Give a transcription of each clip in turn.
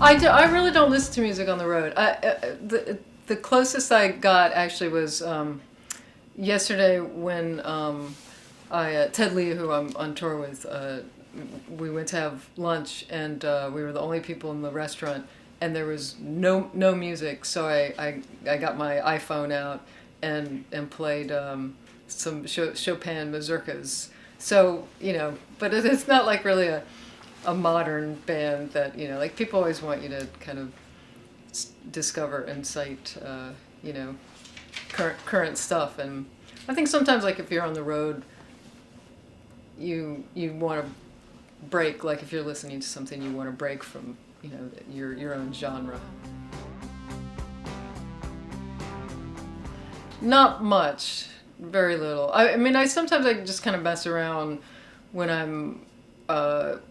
I really don't listen to music on the road. The closest I got actually was yesterday when Ted Lee, who I'm on tour with, we went to have lunch, and we were the only people in the restaurant, and there was no music. So I got my iPhone out and played some Chopin mazurkas. So but it's not like really a modern band that like people always want you to kind of discover and cite current stuff, and I think sometimes like if you're on the road, you want to break, like if you're listening to something, you want to break from your own genre. Not much, very little. I mean, I just kind of mess around when I'm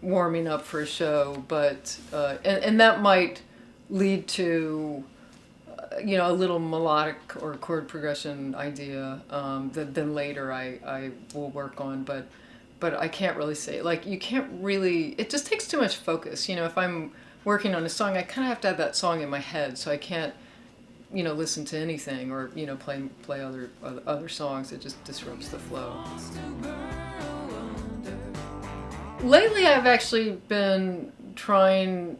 warming up for a show, but and that might lead to a little melodic or chord progression idea that then later I will work on, but I can't really say, like, you can't really, it just takes too much focus. If I'm working on a song, I kind of have to have that song in my head, so I can't listen to anything or play other songs. It just disrupts the flow. Lately, I've actually been trying.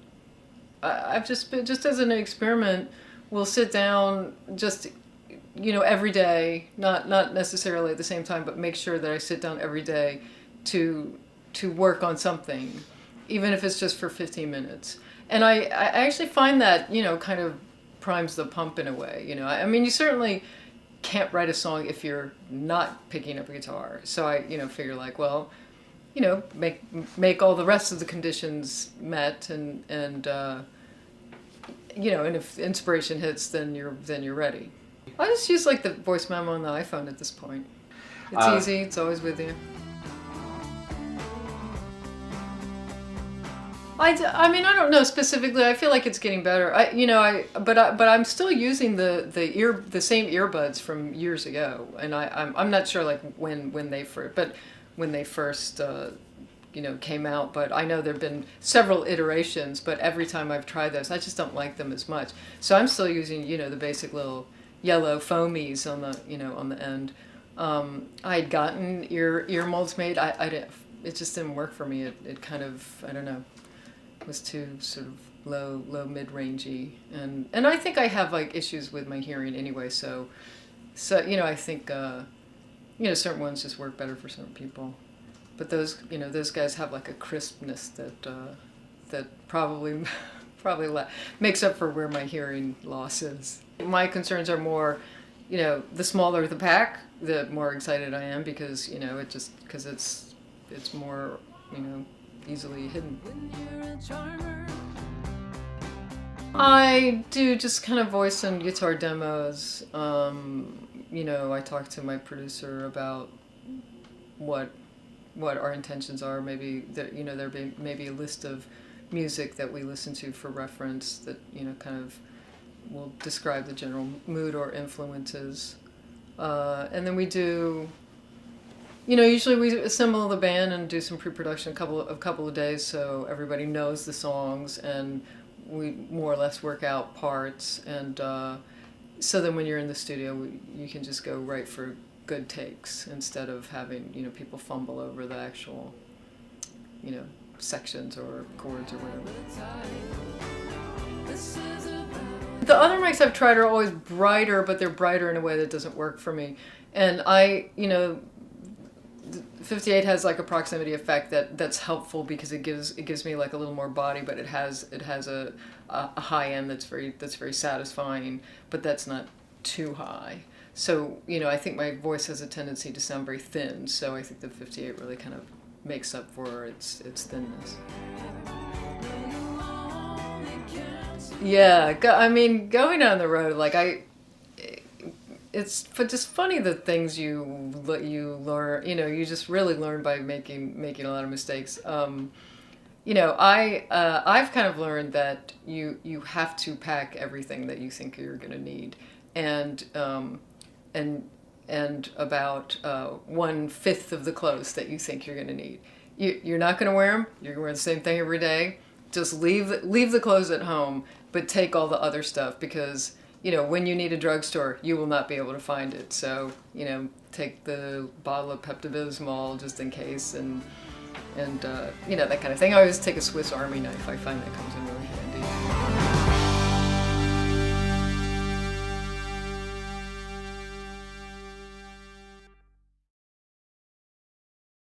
I've just been, just as an experiment, we'll sit down just every day, not necessarily at the same time, but make sure that I sit down every day to work on something, even if it's just for 15 minutes. And I actually find that kind of primes the pump in a way. I mean, you certainly can't write a song if you're not picking up a guitar. So I figure, like, well, make all the rest of the conditions met, and if inspiration hits, then you're ready. I just use like the voice memo on the iPhone at this point. It's easy. It's always with you. I mean, I don't know specifically. I feel like it's getting better. But I'm still using the same earbuds from years ago, and I'm not sure like when they first came out. But I know there've been several iterations. But every time I've tried those, I just don't like them as much. So I'm still using the basic little yellow foamies on the end. I had gotten ear molds made. I didn't. It just didn't work for me. It kind of, I don't know, was too sort of low mid-rangey, and I think I have like issues with my hearing anyway. So I think certain ones just work better for certain people. But those guys have like a crispness that probably makes up for where my hearing loss is. My concerns are more, the smaller the pack, the more excited I am, because because it's more easily hidden. I do just kind of voice and guitar demos. I talk to my producer about what our intentions are. Maybe there be maybe a list of music that we listen to for reference that kind of will describe the general mood or influences, and then we do. Usually we assemble the band and do some pre-production a couple of days, so everybody knows the songs, and we more or less work out parts, and so then when you're in the studio, you can just go right for good takes instead of having people fumble over the actual sections or chords or whatever. The other mics I've tried are always brighter, but they're brighter in a way that doesn't work for me, and 58 has like a proximity effect that's helpful because it gives me like a little more body, but it has a high end that's very satisfying, but that's not too high. So I think my voice has a tendency to sound very thin. So I think the 58 really kind of makes up for its thinness. Yeah, going on the road, like it's just funny the things you learn. You just really learn by making a lot of mistakes. I've kind of learned that you have to pack everything that you think you're going to need, and about 1/5 of the clothes that you think you're going to need. You're not going to wear them. You're going to wear the same thing every day, just leave the clothes at home, but take all the other stuff, because when you need a drugstore, you will not be able to find it. So take the bottle of Pepto-Bismol just in case, and that kind of thing. I always take a Swiss Army knife. I find that comes in